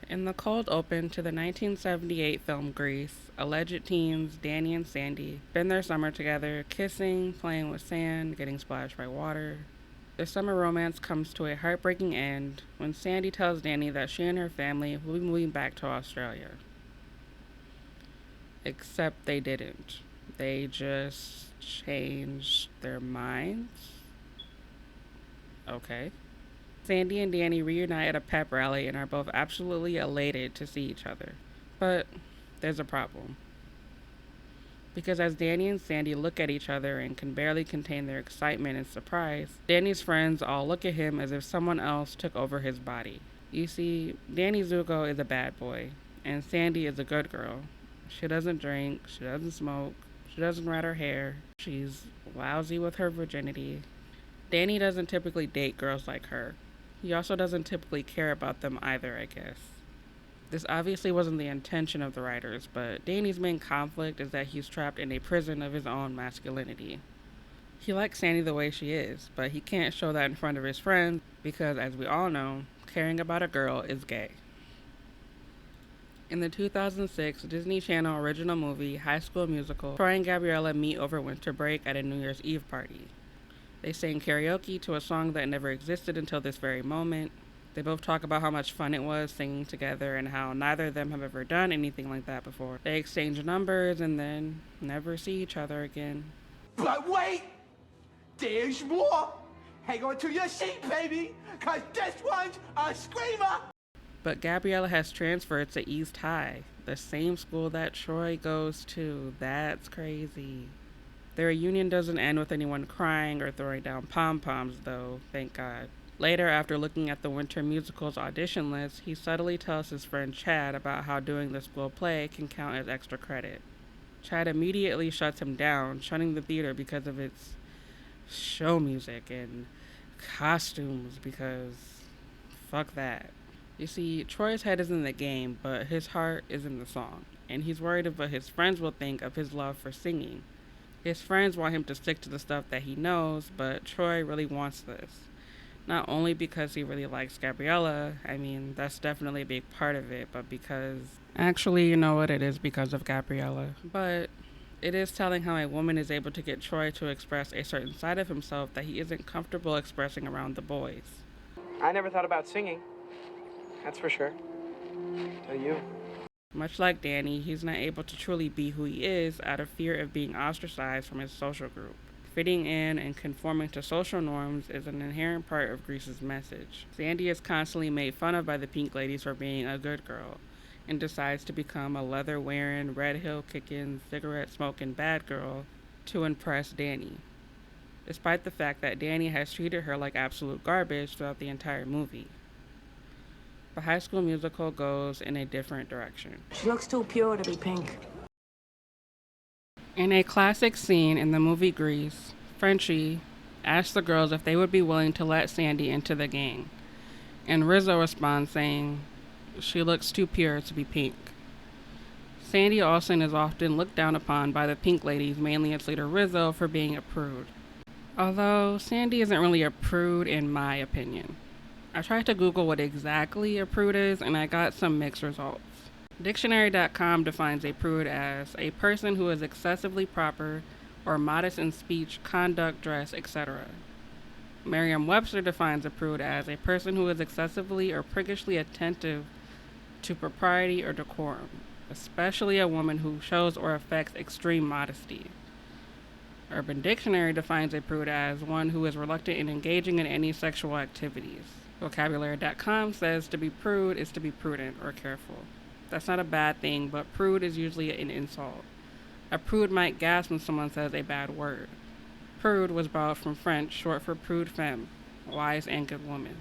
In the cold open to the 1978 film Grease, alleged teens Danny and Sandy spend their summer together, kissing, playing with sand, getting splashed by water. Their summer romance comes to a heartbreaking end when Sandy tells Danny that she and her family will be moving back to Australia. Except they didn't. They just changed their minds. Okay. Sandy and Danny reunite at a pep rally and are both absolutely elated to see each other. But there's a problem. Because as Danny and Sandy look at each other and can barely contain their excitement and surprise, Danny's friends all look at him as if someone else took over his body. You see, Danny Zuko is a bad boy, and Sandy is a good girl. She doesn't drink, she doesn't smoke, she doesn't rat her hair, she's lousy with her virginity. Danny doesn't typically date girls like her. He also doesn't typically care about them either, I guess. This obviously wasn't the intention of the writers, but Danny's main conflict is that he's trapped in a prison of his own masculinity. He likes Sandy the way she is, but he can't show that in front of his friends because, as we all know, caring about a girl is gay. In the 2006 Disney Channel original movie High School Musical, Troy and Gabriella meet over winter break at a New Year's Eve party. They sing karaoke to a song that never existed until this very moment. They both talk about how much fun it was singing together and how neither of them have ever done anything like that before. They exchange numbers and then never see each other again. But wait! There's more! Hang on to your seat, baby! Cause this one's a screamer! But Gabriella has transferred to East High, the same school that Troy goes to. That's crazy. Their reunion doesn't end with anyone crying or throwing down pom-poms, though, thank God. Later, after looking at the Winter Musical's audition list, he subtly tells his friend Chad about how doing the school play can count as extra credit. Chad immediately shuts him down, shunning the theater because of its show music and costumes, because fuck that. You see, Troy's head is in the game, but his heart is in the song, and he's worried of what his friends will think of his love for singing. His friends want him to stick to the stuff that he knows, but Troy really wants this. Not only because he really likes Gabriella, I mean, that's definitely a big part of it, but because... Actually, you know what, it is because of Gabriella. But it is telling how a woman is able to get Troy to express a certain side of himself that he isn't comfortable expressing around the boys. I never thought about singing, that's for sure. Till you. Much like Danny, he's not able to truly be who he is out of fear of being ostracized from his social group. Fitting in and conforming to social norms is an inherent part of Grease's message. Sandy is constantly made fun of by the Pink Ladies for being a good girl, and decides to become a leather-wearing, red heel kicking, cigarette-smoking bad girl to impress Danny, despite the fact that Danny has treated her like absolute garbage throughout the entire movie. The High School Musical goes in a different direction. She looks too pure to be pink. In a classic scene in the movie Grease, Frenchie asks the girls if they would be willing to let Sandy into the gang, and Rizzo responds saying, "She looks too pure to be pink." Sandy Olsen is often looked down upon by the Pink Ladies, mainly its leader Rizzo, for being a prude. Although Sandy isn't really a prude in my opinion. I tried to Google what exactly a prude is, and I got some mixed results. Dictionary.com defines a prude as a person who is excessively proper or modest in speech, conduct, dress, etc. Merriam-Webster defines a prude as a person who is excessively or priggishly attentive to propriety or decorum, especially a woman who shows or affects extreme modesty. Urban Dictionary defines a prude as one who is reluctant in engaging in any sexual activities. Vocabulary.com says to be prude is to be prudent or careful. That's not a bad thing, but prude is usually an insult. A prude might gasp when someone says a bad word. Prude was borrowed from French, short for prude femme, wise and good woman.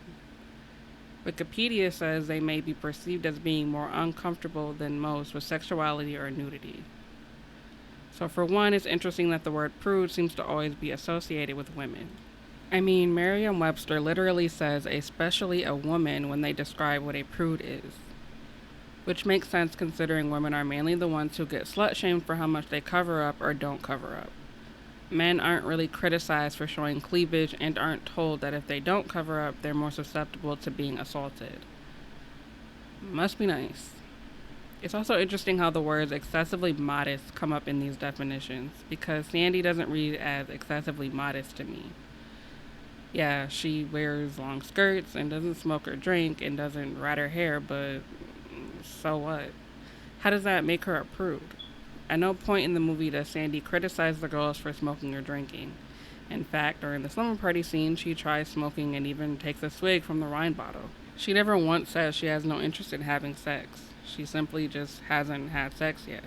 Wikipedia says they may be perceived as being more uncomfortable than most with sexuality or nudity. So for one, it's interesting that the word prude seems to always be associated with women. I mean, Merriam-Webster literally says especially a woman when they describe what a prude is. Which makes sense considering women are mainly the ones who get slut-shamed for how much they cover up or don't cover up. Men aren't really criticized for showing cleavage and aren't told that if they don't cover up, they're more susceptible to being assaulted. Must be nice. It's also interesting how the words excessively modest come up in these definitions, because Sandy doesn't read as excessively modest to me. Yeah, she wears long skirts and doesn't smoke or drink and doesn't rat her hair, but so what? How does that make her a prude? At no point in the movie does Sandy criticize the girls for smoking or drinking. In fact, during the slumber party scene, she tries smoking and even takes a swig from the wine bottle. She never once says she has no interest in having sex. She simply just hasn't had sex yet.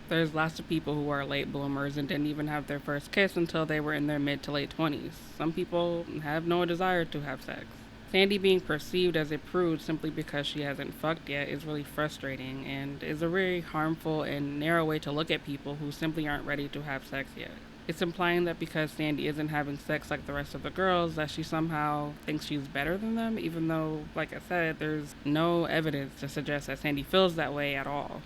There's lots of people who are late bloomers and didn't even have their first kiss until they were in their mid to late 20s. Some people have no desire to have sex. Sandy being perceived as a prude simply because she hasn't fucked yet is really frustrating and is a very harmful and narrow way to look at people who simply aren't ready to have sex yet. It's implying that because Sandy isn't having sex like the rest of the girls, that she somehow thinks she's better than them, even though, like I said, there's no evidence to suggest that Sandy feels that way at all.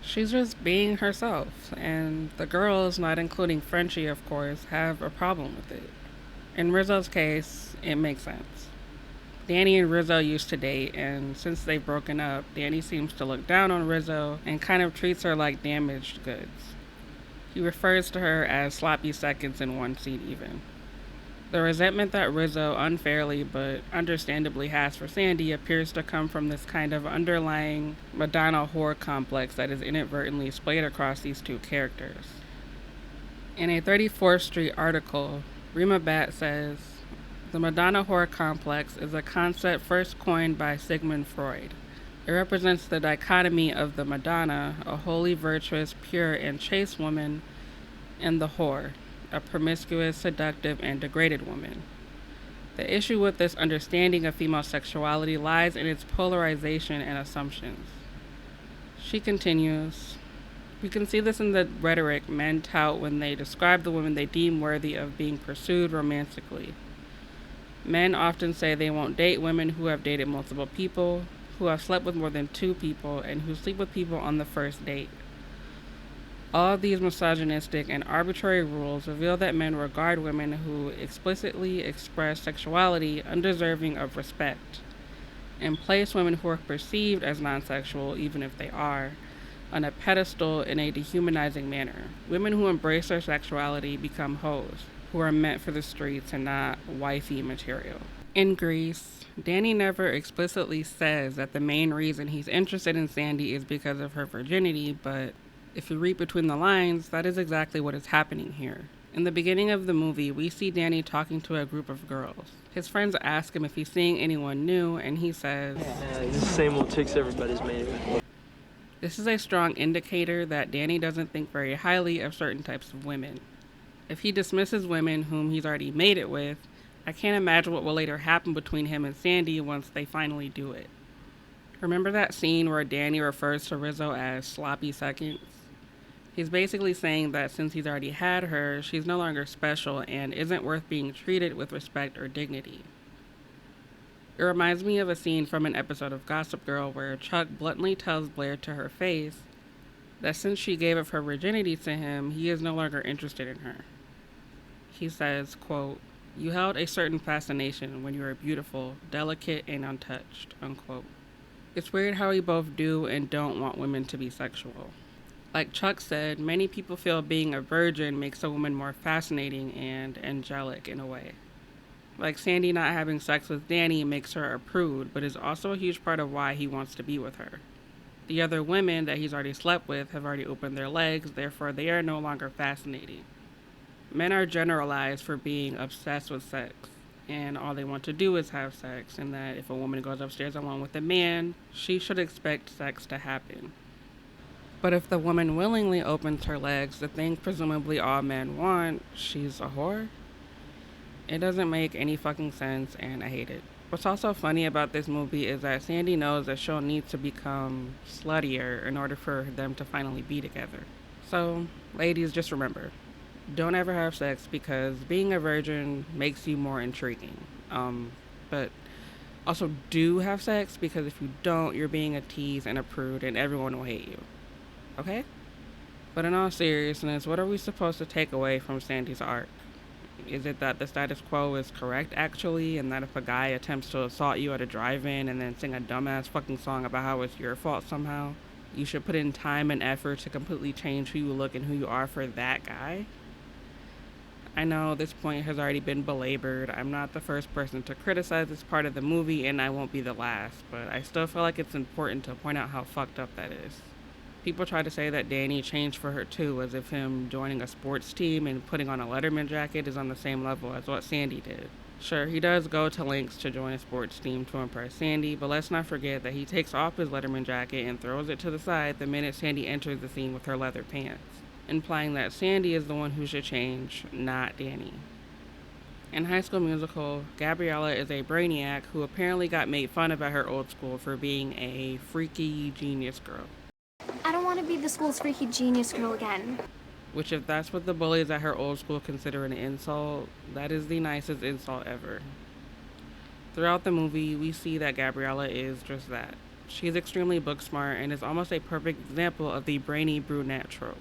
She's just being herself, and the girls, not including Frenchie, of course, have a problem with it. In Rizzo's case, it makes sense. Danny and Rizzo used to date, and since they've broken up, Danny seems to look down on Rizzo and kind of treats her like damaged goods. He refers to her as sloppy seconds in one scene, even. The resentment that Rizzo unfairly but understandably has for Sandy appears to come from this kind of underlying Madonna whore complex that is inadvertently splayed across these two characters. In a 34th Street article, Rima Bat says, "The Madonna whore complex is a concept first coined by Sigmund Freud. It represents the dichotomy of the Madonna, a wholly virtuous, pure, and chaste woman, and the whore, a promiscuous, seductive, and degraded woman. The issue with this understanding of female sexuality lies in its polarization and assumptions." She continues, "We can see this in the rhetoric men tout when they describe the women they deem worthy of being pursued romantically. Men often say they won't date women who have dated multiple people, who have slept with more than 2 people, and who sleep with people on the first date. All of these misogynistic and arbitrary rules reveal that men regard women who explicitly express sexuality undeserving of respect, and place women who are perceived as non-sexual, even if they are, on a pedestal in a dehumanizing manner. Women who embrace their sexuality become hoes, who are meant for the streets and not wifey material." In Greece, Danny never explicitly says that the main reason he's interested in Sandy is because of her virginity, but if you read between the lines, that is exactly what is happening here. In the beginning of the movie, we see Danny talking to a group of girls. His friends ask him if he's seeing anyone new, and he says, The same old chicks everybody's made with. this is a strong indicator that Danny doesn't think very highly of certain types of women. If he dismisses women whom he's already made it with, I can't imagine what will later happen between him and Sandy once they finally do it. Remember that scene where Danny refers to Rizzo as sloppy seconds? He's basically saying that since he's already had her, she's no longer special and isn't worth being treated with respect or dignity. It reminds me of a scene from an episode of Gossip Girl where Chuck bluntly tells Blair to her face that since she gave up her virginity to him, he is no longer interested in her. He says, quote, "You held a certain fascination when you were beautiful, delicate, and untouched," unquote. It's weird how we both do and don't want women to be sexual. Like Chuck said, many people feel being a virgin makes a woman more fascinating and angelic in a way. Like Sandy not having sex with Danny makes her a prude, but is also a huge part of why he wants to be with her. The other women that he's already slept with have already opened their legs, therefore they are no longer fascinating. Men are generalized for being obsessed with sex, and all they want to do is have sex, and that if a woman goes upstairs alone with a man, she should expect sex to happen. But if the woman willingly opens her legs, the thing presumably all men want, she's a whore? It doesn't make any fucking sense, and I hate it. What's also funny about this movie is that Sandy knows that she'll need to become sluttier in order for them to finally be together. So, ladies, just remember, don't ever have sex because being a virgin makes you more intriguing. But also do have sex because if you don't, you're being a tease and a prude and everyone will hate you. Okay? But in all seriousness, what are we supposed to take away from Sandy's arc? Is it that the status quo is correct actually, and that if a guy attempts to assault you at a drive-in and then sing a dumbass fucking song about how it's your fault somehow, you should put in time and effort to completely change who you look and who you are for that guy? I know this point has already been belabored. I'm not the first person to criticize this part of the movie, and I won't be the last, but I still feel like it's important to point out how fucked up that is. People try to say that Danny changed for her too, as if him joining a sports team and putting on a Letterman jacket is on the same level as what Sandy did. Sure, he does go to lengths to join a sports team to impress Sandy, but let's not forget that he takes off his Letterman jacket and throws it to the side the minute Sandy enters the scene with her leather pants, implying that Sandy is the one who should change, not Danny. In High School Musical, Gabriella is a brainiac who apparently got made fun of at her old school for being a freaky genius girl. I don't want to be the school's freaky genius girl again. Which, if that's what the bullies at her old school consider an insult, that is the nicest insult ever. Throughout the movie, we see that Gabriella is just that. She's extremely book smart and is almost a perfect example of the brainy brunette trope.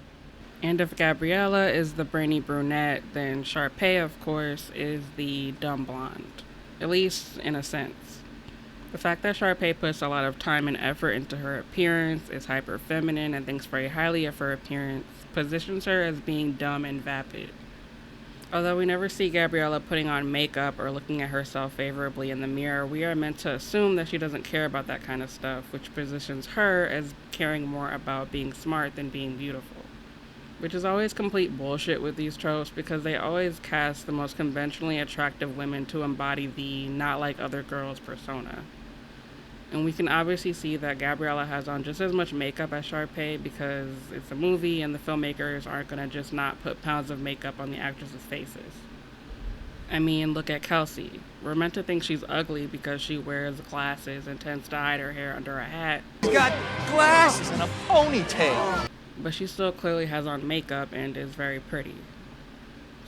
And if Gabriella is the brainy brunette, then Sharpay, of course, is the dumb blonde. At least in a sense. The fact that Sharpay puts a lot of time and effort into her appearance, is hyper feminine, and thinks very highly of her appearance, positions her as being dumb and vapid. Although we never see Gabriella putting on makeup or looking at herself favorably in the mirror, we are meant to assume that she doesn't care about that kind of stuff, which positions her as caring more about being smart than being beautiful. Which is always complete bullshit with these tropes because they always cast the most conventionally attractive women to embody the not like other girls persona. And we can obviously see that Gabriella has on just as much makeup as Sharpay because it's a movie and the filmmakers aren't going to just not put pounds of makeup on the actresses' faces. I mean, look at Kelsey. We're meant to think she's ugly because she wears glasses and tends to hide her hair under a hat. She's got glasses and a ponytail. But she still clearly has on makeup and is very pretty.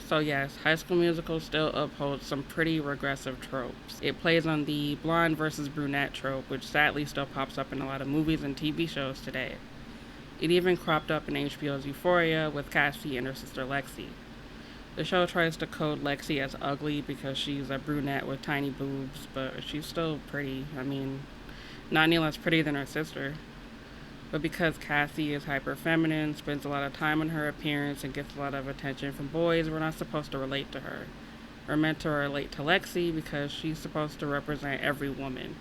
So yes, High School Musical still upholds some pretty regressive tropes. It plays on the blonde versus brunette trope, which sadly still pops up in a lot of movies and TV shows today. It even cropped up in HBO's Euphoria with Cassie and her sister Lexi. The show tries to code Lexi as ugly because she's a brunette with tiny boobs, but she's still pretty. I mean, not any less pretty than her sister. But because Cassie is hyper feminine, spends a lot of time on her appearance, and gets a lot of attention from boys, we're not supposed to relate to her. We're meant to relate to Lexi because she's supposed to represent every woman.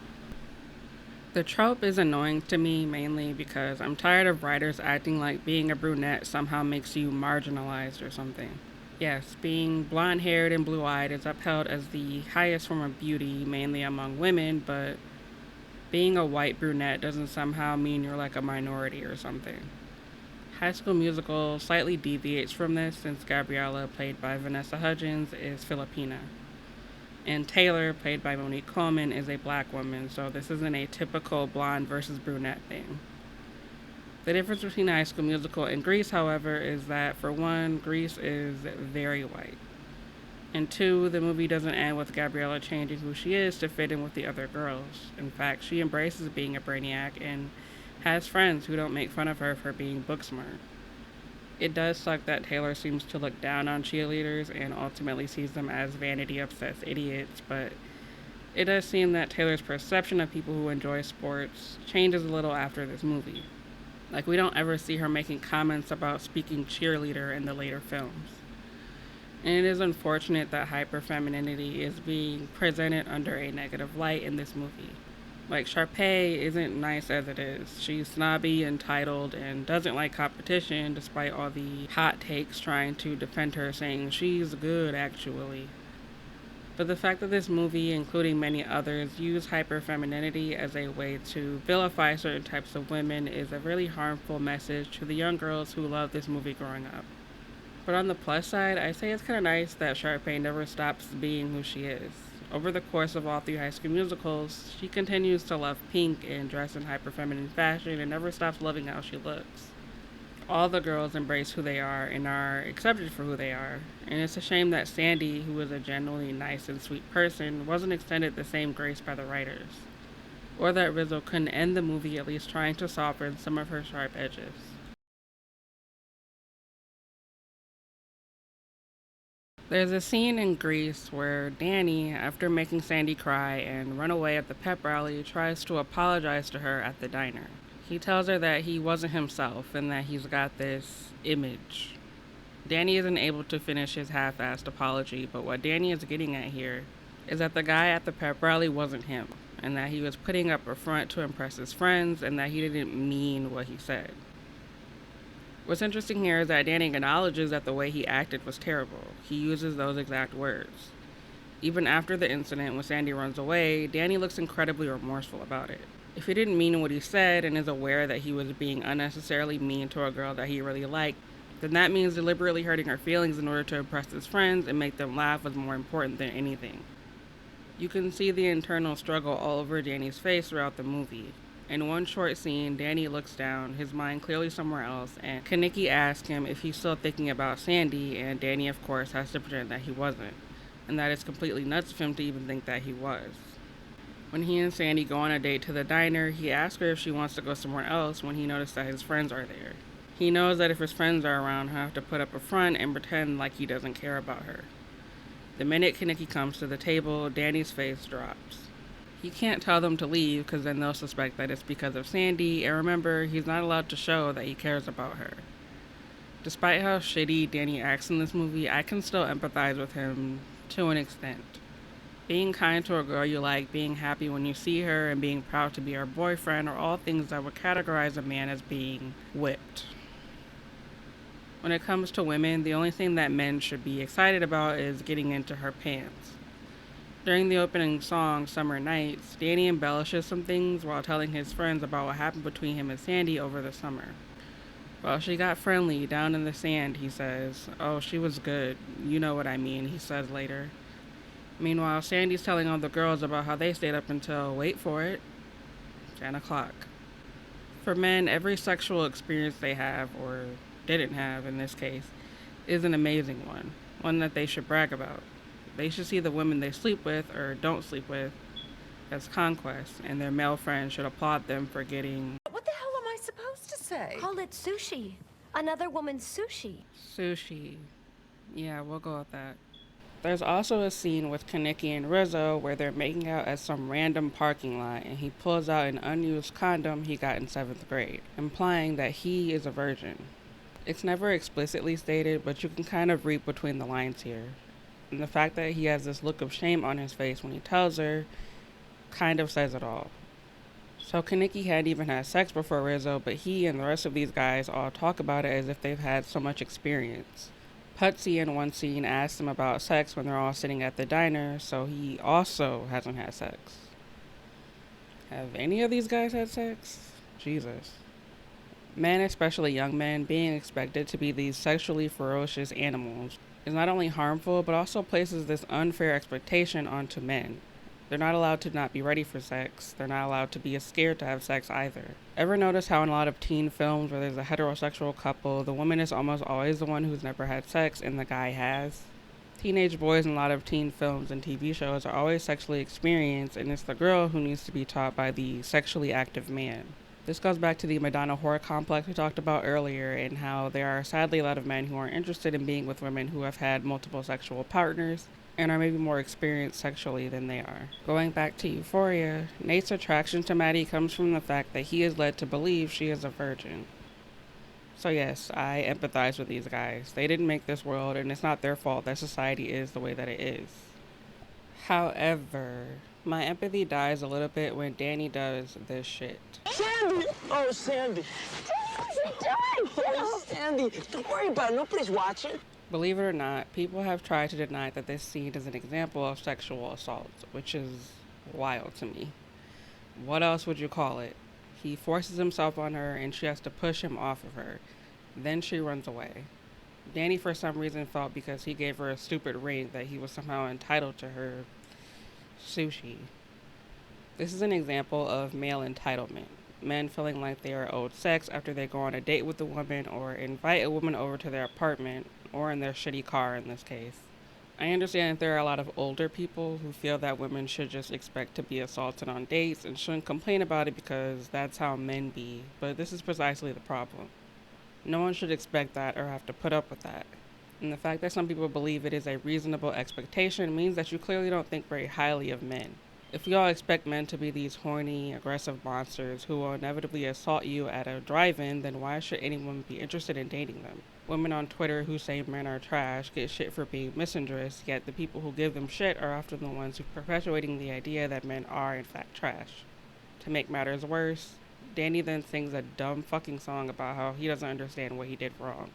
The trope is annoying to me mainly because I'm tired of writers acting like being a brunette somehow makes you marginalized or something. Yes, being blonde-haired and blue-eyed is upheld as the highest form of beauty, mainly among women, but being a white brunette doesn't somehow mean you're like a minority or something. High School Musical slightly deviates from this since Gabriella, played by Vanessa Hudgens, is Filipina. And Taylor, played by Monique Coleman, is a black woman, so this isn't a typical blonde versus brunette thing. The difference between High School Musical and Grease, however, is that, for one, Grease is very white. And two, the movie doesn't end with Gabriella changing who she is to fit in with the other girls. In fact, she embraces being a brainiac and has friends who don't make fun of her for being book smart. It does suck that Taylor seems to look down on cheerleaders and ultimately sees them as vanity-obsessed idiots, but it does seem that Taylor's perception of people who enjoy sports changes a little after this movie. Like, we don't ever see her making comments about speaking cheerleader in the later films. And it is unfortunate that hyperfemininity is being presented under a negative light in this movie. Like, Sharpay isn't nice as it is. She's snobby, entitled, and doesn't like competition despite all the hot takes trying to defend her, saying she's good, actually. But the fact that this movie, including many others, use hyperfemininity as a way to vilify certain types of women is a really harmful message to the young girls who love this movie growing up. But on the plus side, I say it's kind of nice that Sharpay never stops being who she is. Over the course of all three High School Musicals, she continues to love pink and dress in hyper-feminine fashion and never stops loving how she looks. All the girls embrace who they are and are accepted for who they are. And it's a shame that Sandy, who is a genuinely nice and sweet person, wasn't extended the same grace by the writers. Or that Rizzo couldn't end the movie at least trying to soften some of her sharp edges. There's a scene in Grease where Danny, after making Sandy cry and run away at the pep rally, tries to apologize to her at the diner. He tells her that he wasn't himself and that he's got this image. Danny isn't able to finish his half-assed apology, but what Danny is getting at here is that the guy at the pep rally wasn't him, and that he was putting up a front to impress his friends, and that he didn't mean what he said. What's interesting here is that Danny acknowledges that the way he acted was terrible. He uses those exact words. Even after the incident, when Sandy runs away, Danny looks incredibly remorseful about it. If he didn't mean what he said and is aware that he was being unnecessarily mean to a girl that he really liked, then that means deliberately hurting her feelings in order to impress his friends and make them laugh was more important than anything. You can see the internal struggle all over Danny's face throughout the movie. In one short scene, Danny looks down, his mind clearly somewhere else, and Kaneki asks him if he's still thinking about Sandy, and Danny, of course, has to pretend that he wasn't, and that it's completely nuts of him to even think that he was. When he and Sandy go on a date to the diner, he asks her if she wants to go somewhere else when he notices that his friends are there. He knows that if his friends are around, he'll have to put up a front and pretend like he doesn't care about her. The minute Kaneki comes to the table, Danny's face drops. He can't tell them to leave because then they'll suspect that it's because of Sandy, and remember, he's not allowed to show that he cares about her. Despite how shitty Danny acts in this movie, I can still empathize with him to an extent. Being kind to a girl you like, being happy when you see her, and being proud to be her boyfriend are all things that would categorize a man as being whipped. When it comes to women, the only thing that men should be excited about is getting into her pants. During the opening song, Summer Nights, Danny embellishes some things while telling his friends about what happened between him and Sandy over the summer. Well, she got friendly down in the sand, he says. Oh, she was good. You know what I mean, he says later. Meanwhile, Sandy's telling all the girls about how they stayed up until, wait for it, 10 o'clock. For men, every sexual experience they have, or didn't have in this case, is an amazing one that they should brag about. They should see the women they sleep with or don't sleep with as conquests, and their male friends should applaud them for getting What the hell am I supposed to say? Call it sushi. Another woman's sushi. sushi. Yeah, we'll go with that. There's also a scene with Kaneki and Rizzo where they're making out at some random parking lot, and he pulls out an unused condom he got in 7th grade, implying that he is a virgin. It's never explicitly stated, but you can kind of read between the lines here. And the fact that he has this look of shame on his face when he tells her kind of says it all. So Kaneki hadn't even had sex before Rizzo, but he and the rest of these guys all talk about it as if they've had so much experience. Putsy in one scene asks him about sex when they're all sitting at the diner, so he also hasn't had sex. Have any of these guys had sex? Jesus. Men, especially young men, being expected to be these sexually ferocious animals is not only harmful, but also places this unfair expectation onto men. They're not allowed to not be ready for sex. They're not allowed to be scared to have sex either. Ever notice how in a lot of teen films where there's a heterosexual couple, the woman is almost always the one who's never had sex and the guy has? Teenage boys in a lot of teen films and TV shows are always sexually experienced, and it's the girl who needs to be taught by the sexually active man. This goes back to the Madonna horror complex we talked about earlier, and how there are sadly a lot of men who aren't interested in being with women who have had multiple sexual partners and are maybe more experienced sexually than they are. Going back to Euphoria, Nate's attraction to Maddie comes from the fact that he is led to believe she is a virgin. So yes, I empathize with these guys. They didn't make this world, and it's not their fault that society is the way that it is. However, my empathy dies a little bit when Danny does this shit. Sandy! Oh, Sandy. Oh, Sandy, don't worry about it. Nobody's watching. Believe it or not, people have tried to deny that this scene is an example of sexual assault, which is wild to me. What else would you call it? He forces himself on her and she has to push him off of her. Then she runs away. Danny for some reason felt because he gave her a stupid ring that he was somehow entitled to her sushi. This is an example of male entitlement. Men feeling like they are owed sex after they go on a date with a woman or invite a woman over to their apartment, or in their shitty car in this case. I understand that there are a lot of older people who feel that women should just expect to be assaulted on dates and shouldn't complain about it because that's how men be, but this is precisely the problem. No one should expect that or have to put up with that. And the fact that some people believe it is a reasonable expectation means that you clearly don't think very highly of men. If we all expect men to be these horny, aggressive monsters who will inevitably assault you at a drive-in, then why should anyone be interested in dating them? Women on Twitter who say men are trash get shit for being misandrous, yet the people who give them shit are often the ones who are perpetuating the idea that men are in fact trash. To make matters worse, Danny then sings a dumb fucking song about how he doesn't understand what he did wrong.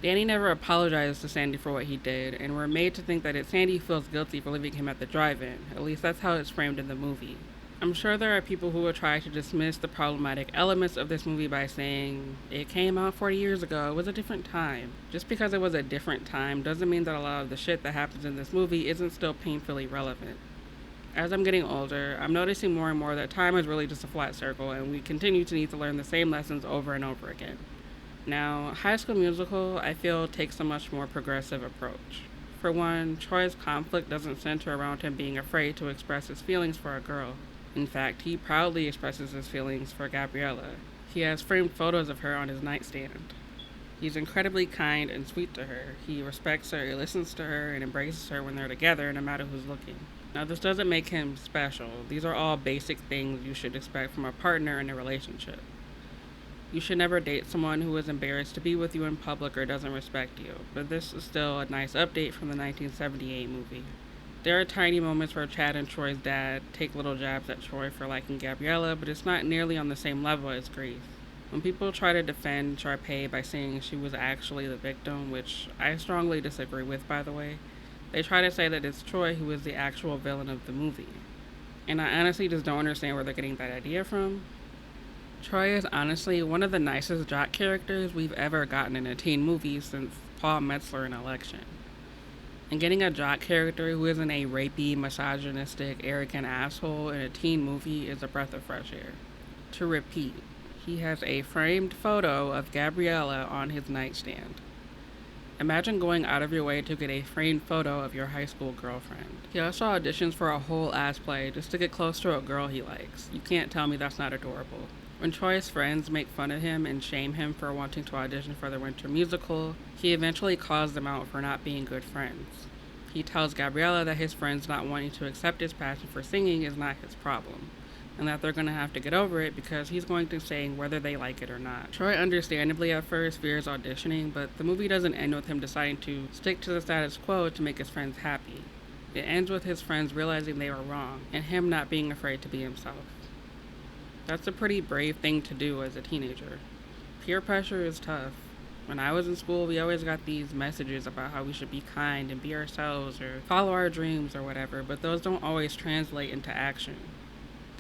Danny never apologized to Sandy for what he did, and we're made to think that it's Sandy who feels guilty for leaving him at the drive-in. At least that's how it's framed in the movie. I'm sure there are people who will try to dismiss the problematic elements of this movie by saying, it came out 40 years ago, it was a different time. Just because it was a different time doesn't mean that a lot of the shit that happens in this movie isn't still painfully relevant. As I'm getting older, I'm noticing more and more that time is really just a flat circle, and we continue to need to learn the same lessons over and over again. Now, High School Musical, I feel, takes a much more progressive approach. For one, Troy's conflict doesn't center around him being afraid to express his feelings for a girl. In fact, he proudly expresses his feelings for Gabriella. He has framed photos of her on his nightstand. He's incredibly kind and sweet to her. He respects her, he listens to her, and embraces her when they're together, no matter who's looking. Now, this doesn't make him special. These are all basic things you should expect from a partner in a relationship. You should never date someone who is embarrassed to be with you in public or doesn't respect you, but this is still a nice update from the 1978 movie. There are tiny moments where Chad and Troy's dad take little jabs at Troy for liking Gabriella, but it's not nearly on the same level as Grease. When people try to defend Sharpay by saying she was actually the victim, which I strongly disagree with, by the way, they try to say that it's Troy who is the actual villain of the movie. And I honestly just don't understand where they're getting that idea from. Troy is honestly one of the nicest jock characters we've ever gotten in a teen movie since Paul Metzler in Election. And getting a jock character who isn't a rapey, misogynistic, arrogant asshole in a teen movie is a breath of fresh air. To repeat, he has a framed photo of Gabriella on his nightstand. Imagine going out of your way to get a framed photo of your high school girlfriend. He also auditions for a whole ass play just to get close to a girl he likes. You can't tell me that's not adorable. When Troy's friends make fun of him and shame him for wanting to audition for the winter musical, he eventually calls them out for not being good friends. He tells Gabriella that his friends not wanting to accept his passion for singing is not his problem, and that they're going to have to get over it because he's going to sing whether they like it or not. Troy understandably at first fears auditioning, but the movie doesn't end with him deciding to stick to the status quo to make his friends happy. It ends with his friends realizing they were wrong, and him not being afraid to be himself. That's a pretty brave thing to do as a teenager. Peer pressure is tough. When I was in school, we always got these messages about how we should be kind and be ourselves or follow our dreams or whatever, but those don't always translate into action.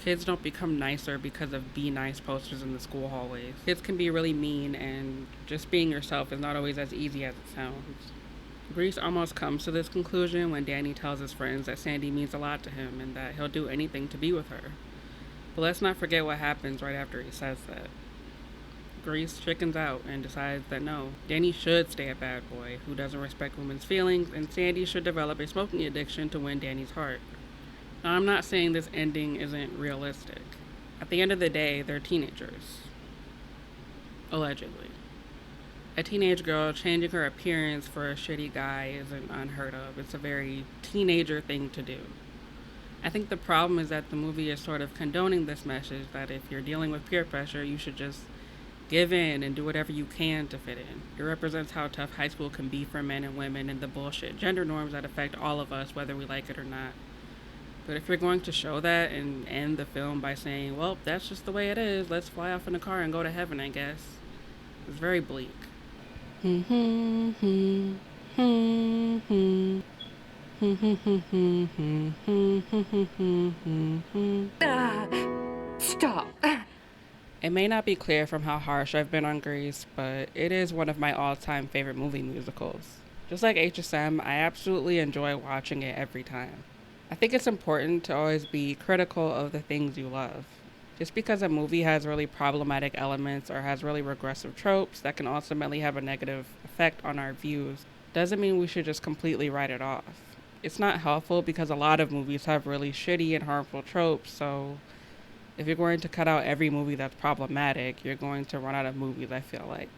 Kids don't become nicer because of be nice posters in the school hallways. Kids can be really mean, and just being yourself is not always as easy as it sounds. Grease almost comes to this conclusion when Danny tells his friends that Sandy means a lot to him and that he'll do anything to be with her. But let's not forget what happens right after he says that. Grease chickens out and decides that no, Danny should stay a bad boy who doesn't respect women's feelings, and Sandy should develop a smoking addiction to win Danny's heart. Now, I'm not saying this ending isn't realistic. At the end of the day, they're teenagers. Allegedly. A teenage girl changing her appearance for a shitty guy isn't unheard of. It's a very teenager thing to do. I think the problem is that the movie is sort of condoning this message that if you're dealing with peer pressure, you should just give in and do whatever you can to fit in. It represents how tough high school can be for men and women and the bullshit gender norms that affect all of us, whether we like it or not. But if you're going to show that and end the film by saying, well, that's just the way it is, let's fly off in a car and go to heaven, I guess, it's very bleak. Stop. It may not be clear from how harsh I've been on Grease, but it is one of my all-time favorite movie musicals. Just like HSM, I absolutely enjoy watching it every time. I think it's important to always be critical of the things you love. Just because a movie has really problematic elements or has really regressive tropes that can ultimately have a negative effect on our views doesn't mean we should just completely write it off. It's not helpful because a lot of movies have really shitty and harmful tropes, so if you're going to cut out every movie that's problematic, you're going to run out of movies, I feel like.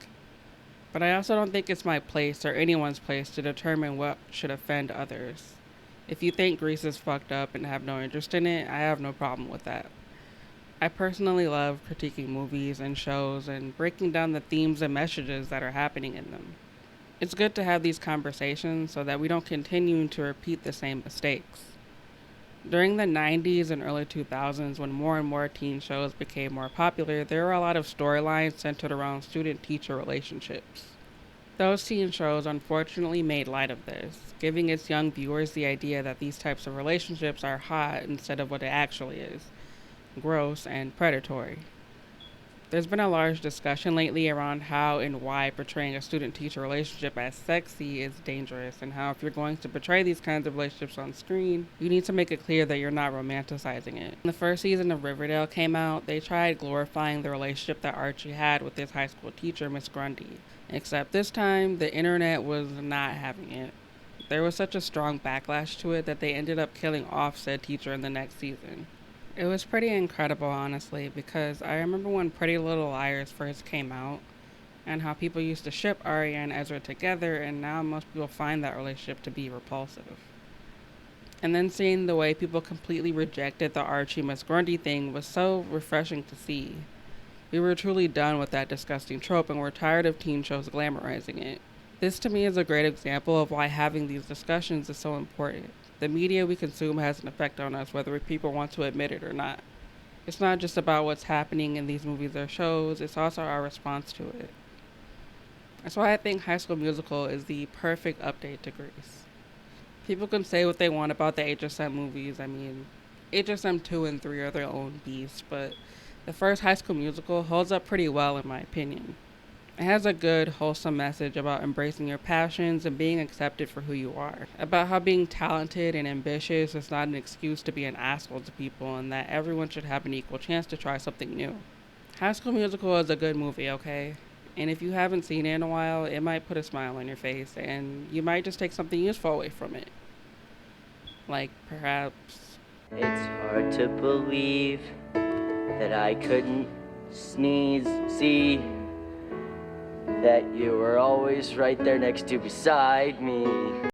But I also don't think it's my place or anyone's place to determine what should offend others. If you think Grease is fucked up and have no interest in it, I have no problem with that. I personally love critiquing movies and shows and breaking down the themes and messages that are happening in them. It's good to have these conversations so that we don't continue to repeat the same mistakes. During the 90s and early 2000s, when more and more teen shows became more popular, there were a lot of storylines centered around student teacher relationships. Those teen shows unfortunately made light of this, giving its young viewers the idea that these types of relationships are hot instead of what it actually is: gross and predatory. There's been a large discussion lately around how and why portraying a student teacher relationship as sexy is dangerous, and how if you're going to portray these kinds of relationships on screen, you need to make it clear that you're not romanticizing it. When the first season of Riverdale came out, they tried glorifying the relationship that Archie had with his high school teacher, Miss Grundy. Except this time, the internet was not having it. There was such a strong backlash to it that they ended up killing off said teacher in the next season. It was pretty incredible, honestly, because I remember when Pretty Little Liars first came out and how people used to ship Arya and Ezra together, and now most people find that relationship to be repulsive. And then seeing the way people completely rejected the Archie Miss Grundy thing was so refreshing to see. We were truly done with that disgusting trope and we're tired of teen shows glamorizing it. This to me is a great example of why having these discussions is so important. The media we consume has an effect on us whether people want to admit it or not. It's not just about what's happening in these movies or shows, it's also our response to it. That's why I think High School Musical is the perfect update to Grease. People can say what they want about the HSM movies. I mean, HSM 2 and 3 are their own beasts, but the first High School Musical holds up pretty well in my opinion. It has a good, wholesome message about embracing your passions and being accepted for who you are. About how being talented and ambitious is not an excuse to be an asshole to people, and that everyone should have an equal chance to try something new. High School Musical is a good movie, okay? And if you haven't seen it in a while, it might put a smile on your face, and you might just take something useful away from it. Like, perhaps... It's hard to believe that I couldn't see that you were always right there next to beside me.